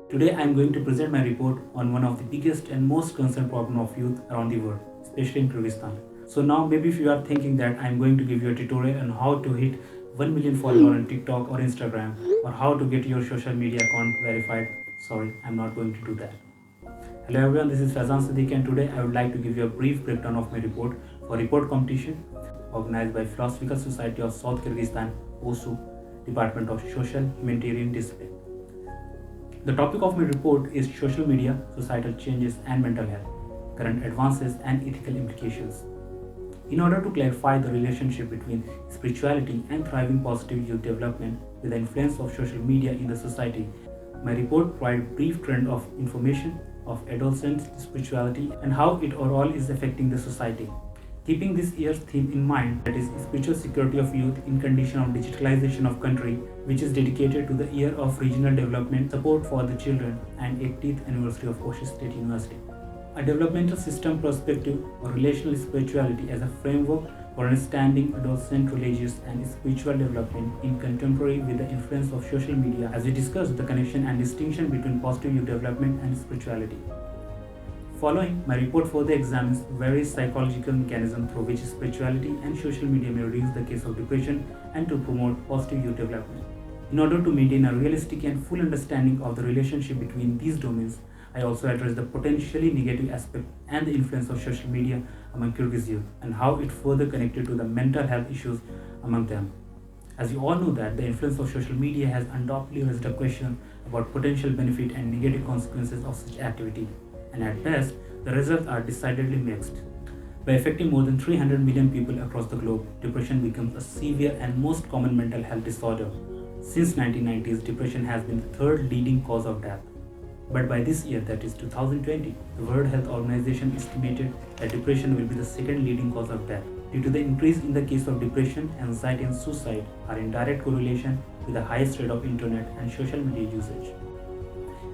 Today I am going to present my report on one of the biggest and most concerned problem of youth around the world, especially in Kyrgyzstan. So now maybe if you are thinking that I am going to give you a tutorial on how to hit 1 million followers on TikTok or Instagram, or how to get your social media account verified, sorry, I am not going to do that. Hello everyone, this is Faizan Siddiqui and today I would like to give you a brief breakdown of my report for report competition organized by Philosophical Society of South Kyrgyzstan, OSU, Department of Social Humanitarian Discipline. The topic of my report is social media, societal changes and mental health, current advances and ethical implications. In order to clarify the relationship between spirituality and thriving positive youth development with the influence of social media in the society, my report provides a brief trend of information of adolescent spirituality and how it overall is affecting the society. Keeping this year's theme in mind, that is spiritual security of youth in condition of digitalization of country, which is dedicated to the year of regional development support for the children and 80th anniversary of Oshu State University. A developmental system perspective or relational spirituality as a framework for understanding adolescent religious and spiritual development in contemporary with the influence of social media, as we discussed the connection and distinction between positive youth development and spirituality. Following, my report further examines various psychological mechanisms through which spirituality and social media may reduce the case of depression and to promote positive youth development. In order to maintain a realistic and full understanding of the relationship between these domains, I also address the potentially negative aspect and the influence of social media among Kyrgyz youth and how it further connected to the mental health issues among them. As you all know that the influence of social media has undoubtedly raised a question about potential benefit and negative consequences of such activity. And at best, the results are decidedly mixed. By affecting more than 300 million people across the globe, depression becomes a severe and most common mental health disorder. Since 1990s, depression has been the third leading cause of death. But by this year, that is 2020, the World Health Organization estimated that depression will be the second leading cause of death. Due to the increase in the case of depression, anxiety and suicide are in direct correlation with the highest rate of internet and social media usage.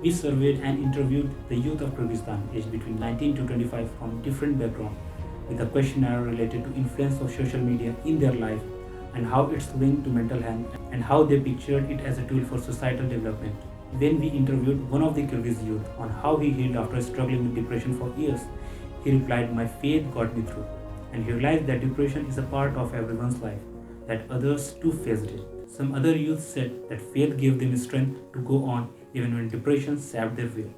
We surveyed and interviewed the youth of Kyrgyzstan aged between 19 to 25 from different backgrounds with a questionnaire related to influence of social media in their life and how it's linked to mental health and how they pictured it as a tool for societal development. When we interviewed one of the Kyrgyz youth on how he healed after struggling with depression for years, he replied, "My faith got me through." And he realized that depression is a part of everyone's life, that others too faced it. Some other youth said that faith gave them strength to go on even when depression sapped their will.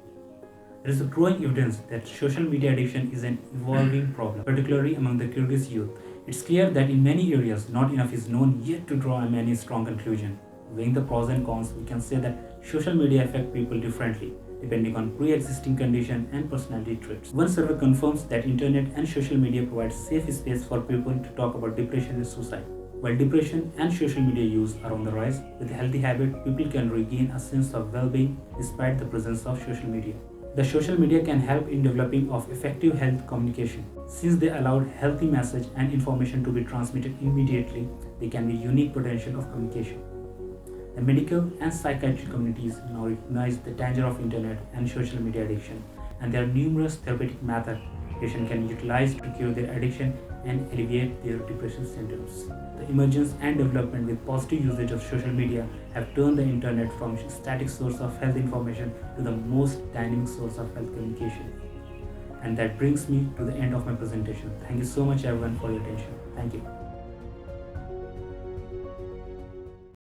There is a growing evidence that social media addiction is an evolving problem, particularly among the Kyrgyz youth. It's clear that in many areas, not enough is known yet to draw any strong conclusion. Weighing the pros and cons, we can say that social media affect people differently, depending on pre-existing condition and personality traits. One survey confirms that internet and social media provide safe space for people to talk about depression and suicide. While depression and social media use are on the rise, with a healthy habit, people can regain a sense of well-being despite the presence of social media. The social media can help in developing of effective health communication. Since they allowed healthy message and information to be transmitted immediately, they can be unique potential of communication. The medical and psychiatric communities now recognize the danger of internet and social media addiction, and there are numerous therapeutic methods patients can utilize to cure their addiction and alleviate their depression symptoms. The emergence and development with positive usage of social media have turned the internet from a static source of health information to the most dynamic source of health communication. And that brings me to the end of my presentation. Thank you so much everyone for your attention. Thank you.